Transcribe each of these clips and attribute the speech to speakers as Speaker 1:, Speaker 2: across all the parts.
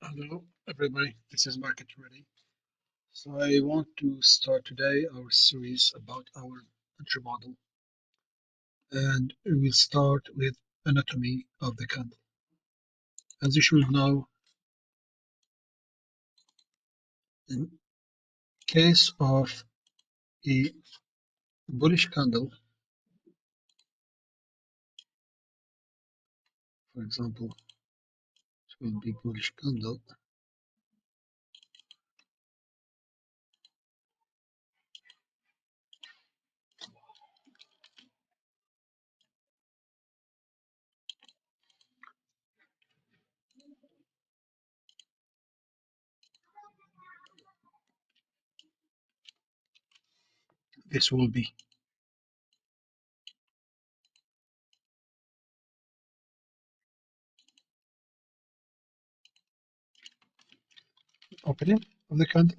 Speaker 1: Hello, everybody. This is Market Ready. So I want to start today our series about our entry model, and we will start with anatomy of the candle. As you should know, in case of a bullish candle, for example, it will be bullish candle. This will be opening of the candle.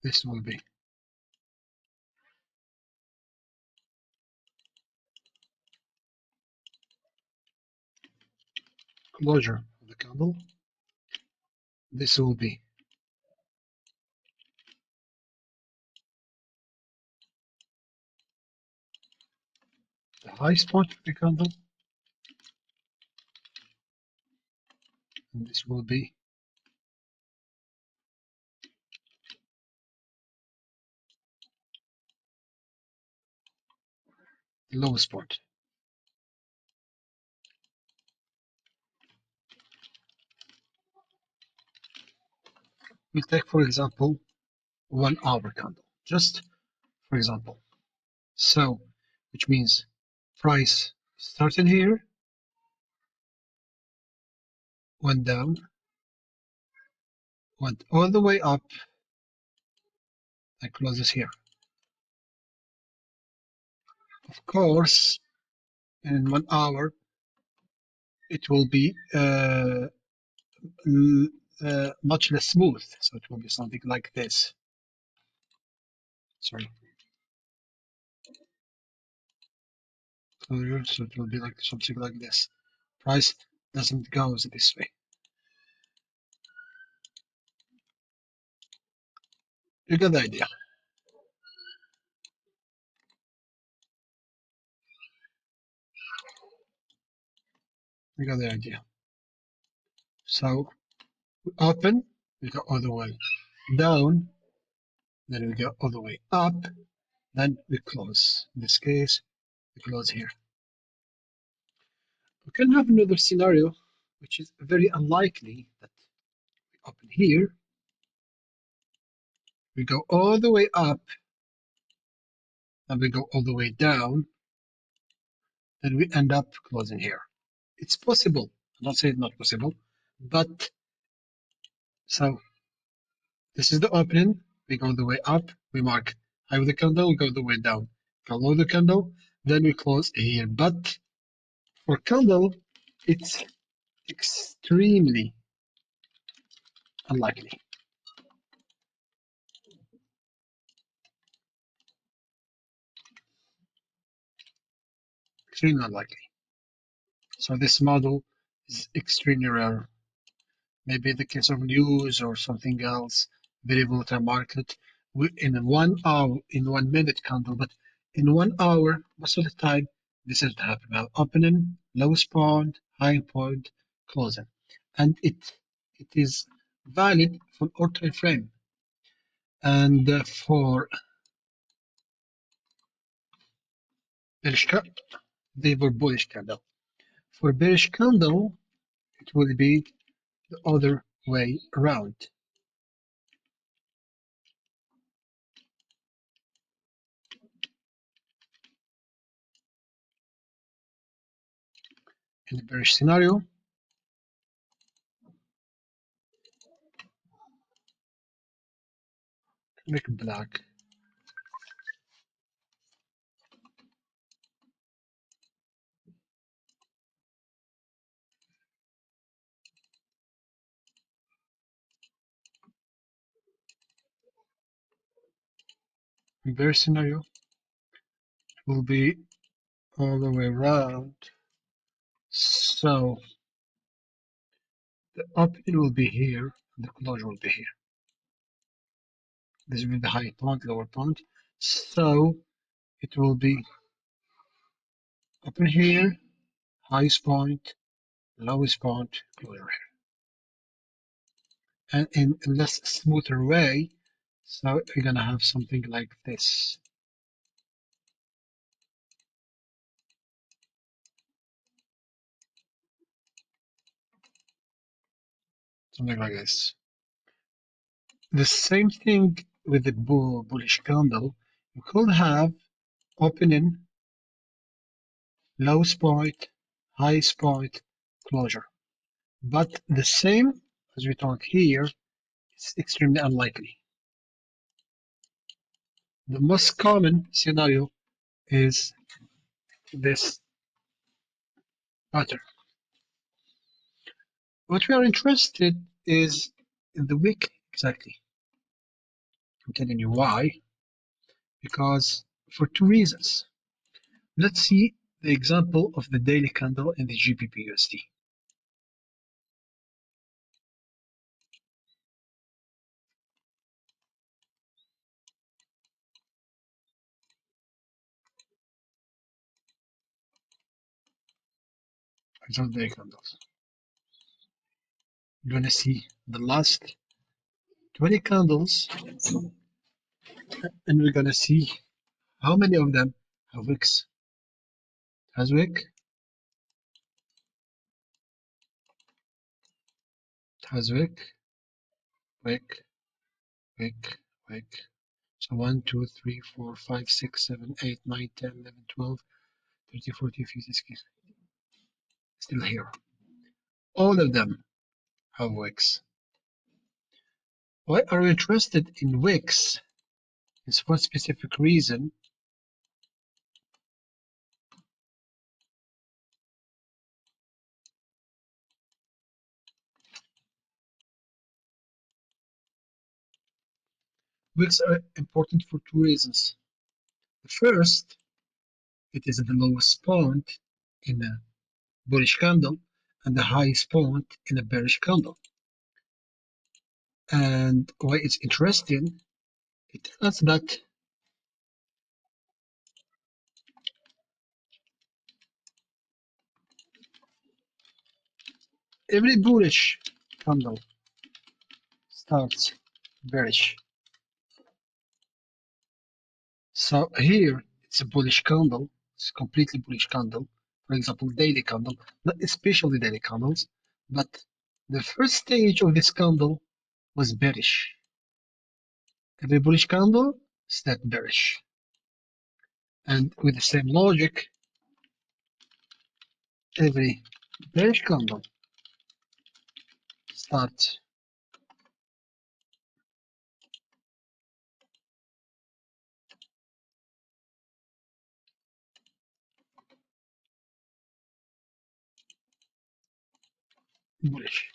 Speaker 1: This will be closure of the candle. This will be the highest point of the candle, and this will be the lowest point. We'll take, for example, 1 hour candle, just for example. So, which means price started here, went down, went all the way up, and closes here. Of course, in 1 hour, it will be much less smooth. So it will be something like this. Sorry. So it will be like something like this. Price doesn't go this way. You got the idea. You got the idea. So we open, we go all the way down, then we go all the way up, then we close. In this case, we close here. We can have another scenario, which is very unlikely, that we open here, we go all the way up, and we go all the way down, then we end up closing here. It's possible. I don't say it's not possible, but so this is the opening. We go the way up, we mark high with the candle, we go the way down. Follow the candle, then we close here. But for candle, it's extremely unlikely. Extremely unlikely. So this model is extremely rare. Maybe in the case of news or something else, very volatile market, in 1 hour, in 1 minute candle, but in 1 hour, most of the time, this is happening. Now, opening, lowest point, high point, closing. And it is valid for all time frame. And for bearish candle, they were bullish candle. For bearish candle, it will be the other way around. In the bearish scenario, make it black. bearish scenario will be all the way around. So the opening will be here, and the closure will be here. This will be the high point, lower point. So it will be open here, highest point, lowest point, closure here. And in a less smoother way, so we're gonna have something like this. Something like this. The same thing with the bullish candle. You could have opening, lowest point, highest point, closure. But the same as we talk here is extremely unlikely. The most common scenario is this pattern. What we are interested is in the wick exactly. I'm telling you why. Because for two reasons. Let's see the example of the daily candle in the GBP USD. Example daily candles. You're gonna see the last 20 candles, and we're gonna see how many of them have wicks. Has wick, has wick, wick, wick, wick. So 1, 2, 3, 4, 5, 6, 7, 8, 9, 10, 11, 12, 13, 14, 15, 16. Still here. All of them have wicks. Why are we interested in wicks? It's for a specific reason. Wicks are important for two reasons. The first, it is the lowest point in a bullish candle and the highest point in a bearish candle. And why it's interesting, it tells us that every bullish candle starts bearish. So here it's a bullish candle, it's a completely bullish candle. For example, daily candle, not especially daily candles, but the first stage of this candle was bearish. Every bullish candle start bearish. And with the same logic, every bearish candle starts bullish.